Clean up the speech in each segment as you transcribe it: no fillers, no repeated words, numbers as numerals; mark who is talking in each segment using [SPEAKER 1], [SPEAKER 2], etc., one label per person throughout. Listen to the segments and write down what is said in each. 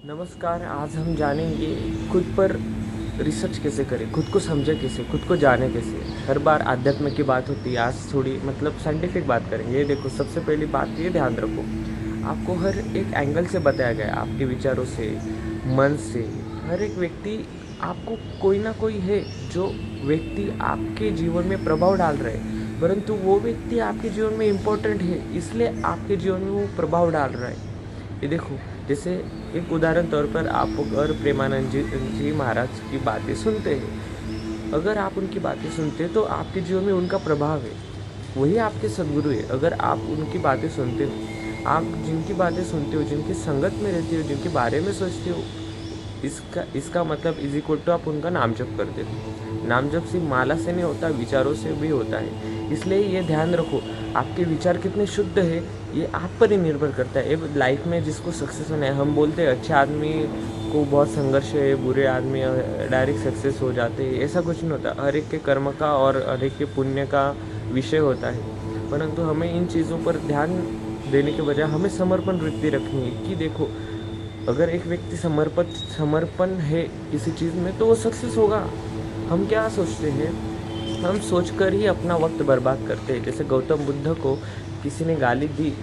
[SPEAKER 1] नमस्कार। आज हम जानेंगे खुद पर रिसर्च कैसे करें, खुद को समझे कैसे, खुद को जाने कैसे। हर बार आध्यात्म की बात होती है, आज थोड़ी साइंटिफिक बात करेंगे। ये देखो, सबसे पहली बात ये ध्यान रखो, आपको हर एक एंगल से बताया गया है, आपके विचारों से, मन से। हर एक व्यक्ति आपको कोई ना कोई है जो व्यक्ति आपके जीवन में प्रभाव डाल रहा है, परंतु वो व्यक्ति आपके जीवन में इम्पोर्टेंट है, इसलिए आपके जीवन में वो प्रभाव डाल रहा है। ये देखो, जैसे एक उदाहरण तौर पर आप अगर प्रेमानंद जी महाराज की बातें सुनते हैं, अगर आप उनकी बातें सुनते हैं तो आपके जीवन में उनका प्रभाव है, वही आपके सद्गुरु है। अगर आप उनकी बातें सुनते हो, आप जिनकी बातें सुनते हो, जिनकी संगत में रहते हो, जिनके बारे में सोचते हो, इसका मतलब इज इक्वल टू आप उनका नाम जप करते हो। नाम जप सिर्फ माला से नहीं होता, विचारों से भी होता है। इसलिए ये ध्यान रखो, आपके विचार कितने शुद्ध है ये आप पर ही निर्भर करता है। एक लाइफ में जिसको सक्सेस होना है, हम बोलते हैं अच्छे आदमी को बहुत संघर्ष है, बुरे आदमी डायरेक्ट सक्सेस हो जाते हैं, ऐसा कुछ नहीं होता। हर एक के कर्म का और हर एक के पुण्य का विषय होता है, परंतु हमें इन चीज़ों पर ध्यान देने के बजाय हमें समर्पण वृत्ति रखनी है कि देखो, अगर एक व्यक्ति समर्पण है किसी चीज़ में तो वो सक्सेस होगा। हम क्या सोचते हैं, हम सोचकर ही अपना वक्त बर्बाद करते हैं। जैसे गौतम बुद्ध को किसी ने गाली दी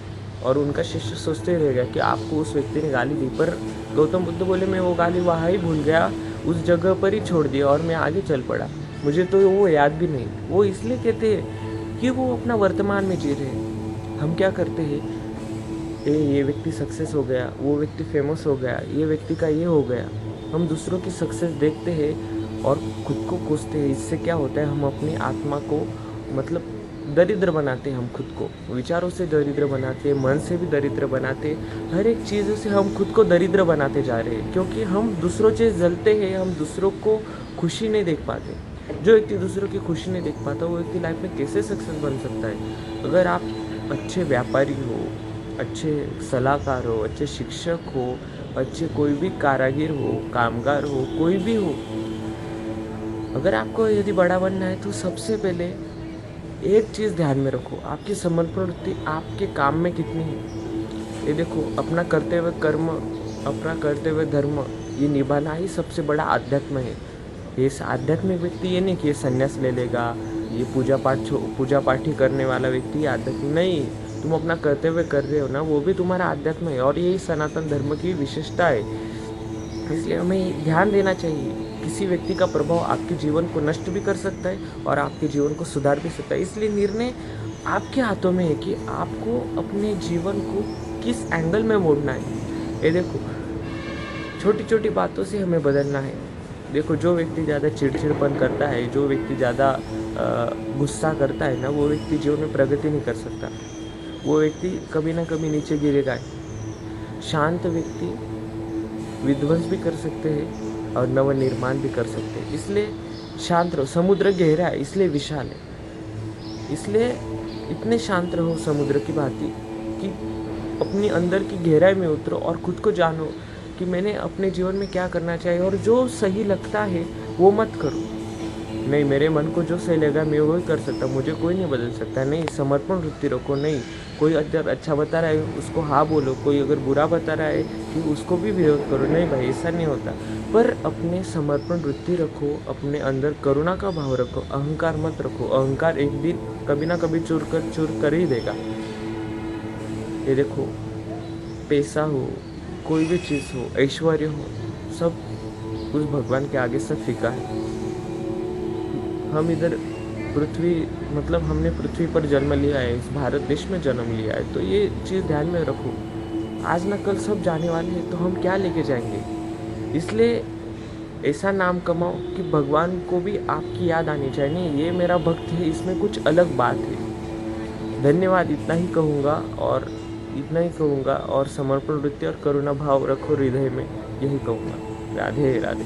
[SPEAKER 1] और उनका शिष्य सोचते रह गया कि आपको उस व्यक्ति ने गाली दी, पर गौतम बुद्ध बोले मैं वो गाली वहाँ ही भूल गया, उस जगह पर ही छोड़ दिया और मैं आगे चल पड़ा, मुझे तो वो याद भी नहीं। वो इसलिए कहते हैं कि वो अपना वर्तमान में जी रहे हैं। हम क्या करते हैं, ये व्यक्ति सक्सेस हो गया, वो व्यक्ति फेमस हो गया, ये व्यक्ति का ये हो गया। हम दूसरों की सक्सेस देखते हैं और खुद को कोसते हैं। इससे क्या होता है, हम अपनी आत्मा को दरिद्र बनाते हैं। हम खुद को विचारों से दरिद्र बनाते हैं, मन से भी दरिद्र बनाते हैं। हर एक चीज़ों से हम खुद को दरिद्र बनाते जा रहे हैं, क्योंकि हम दूसरों से जलते हैं, हम दूसरों को खुशी नहीं देख पाते। जो व्यक्ति दूसरों की खुशी नहीं देख पाता, वो व्यक्ति लाइफ में कैसे सक्सेस बन सकता है। अगर आप अच्छे व्यापारी हो, अच्छे सलाहकार हो, अच्छे शिक्षक हो, अच्छे कोई भी कारागिर हो, कामगार हो, कोई भी हो, अगर आपको यदि बड़ा बनना है तो सबसे पहले एक चीज़ ध्यान में रखो, आपकी समर्पण वृत्ति आपके काम में कितनी है। ये देखो, अपना करते हुए कर्म, अपना करते हुए धर्म, ये निभाना ही सबसे बड़ा आध्यात्म है। ये आध्यात्मिक व्यक्ति ये नहीं कि ये संन्यास ले लेगा, ये पूजा पाठ ही करने वाला व्यक्ति आध्यात्मिक नहीं। तुम अपना करते हुए कर रहे हो ना, वो भी तुम्हारा आध्यात्म है और यही सनातन धर्म की विशेषता है। इसलिए हमें ध्यान देना चाहिए, किसी व्यक्ति का प्रभाव आपके जीवन को नष्ट भी कर सकता है और आपके जीवन को सुधार भी सकता है। इसलिए निर्णय आपके हाथों में है कि आपको अपने जीवन को किस एंगल में मोड़ना है। ये देखो, छोटी छोटी बातों से हमें बदलना है। देखो, जो व्यक्ति ज़्यादा चिड़चिड़पन करता है, जो व्यक्ति ज़्यादा गुस्सा करता है ना, वो व्यक्ति जीवन में प्रगति नहीं कर सकता, वो व्यक्ति कभी ना कभी नीचे गिरेगा। शांत व्यक्ति विध्वंस भी कर सकते हैं और नवनिर्माण भी कर सकते हैं। इसलिए शांत रहो। समुद्र गहरा है इसलिए विशाल है, इसलिए इतने शांत रहो समुद्र की भांति कि अपनी अंदर की गहराई में उतरो और खुद को जानो कि मैंने अपने जीवन में क्या करना चाहिए, और जो सही लगता है वो मत करो। नहीं, मेरे मन को जो सही लगा मैं वही कर सकता, मुझे कोई नहीं बदल सकता। नहीं, समर्पण वृत्ति रखो। नहीं, कोई अगर अच्छा बता रहा है उसको हाँ बोलो, कोई अगर बुरा बता रहा है कि उसको भी विरोध करो। नहीं भाई, ऐसा नहीं होता। पर अपने समर्पण वृत्ति रखो, अपने अंदर करुणा का भाव रखो, अहंकार मत रखो। अहंकार एक दिन कभी ना कभी चूर कर ही देगा। ये देखो, पैसा हो, कोई भी चीज़ हो, ऐश्वर्य हो, सब उस भगवान के आगे सब फीका है। हम इधर हमने पृथ्वी पर जन्म लिया है, इस भारत देश में जन्म लिया है, तो ये चीज़ ध्यान में रखो। आज ना कल सब जाने वाले हैं, तो हम क्या लेके जाएंगे। इसलिए ऐसा नाम कमाओ कि भगवान को भी आपकी याद आनी चाहिए। नहीं, ये मेरा भक्त है, इसमें कुछ अलग बात है। धन्यवाद, इतना ही कहूँगा और समर्पण वृत्ति और करुणा भाव रखो हृदय में, यही कहूँगा। राधे राधे।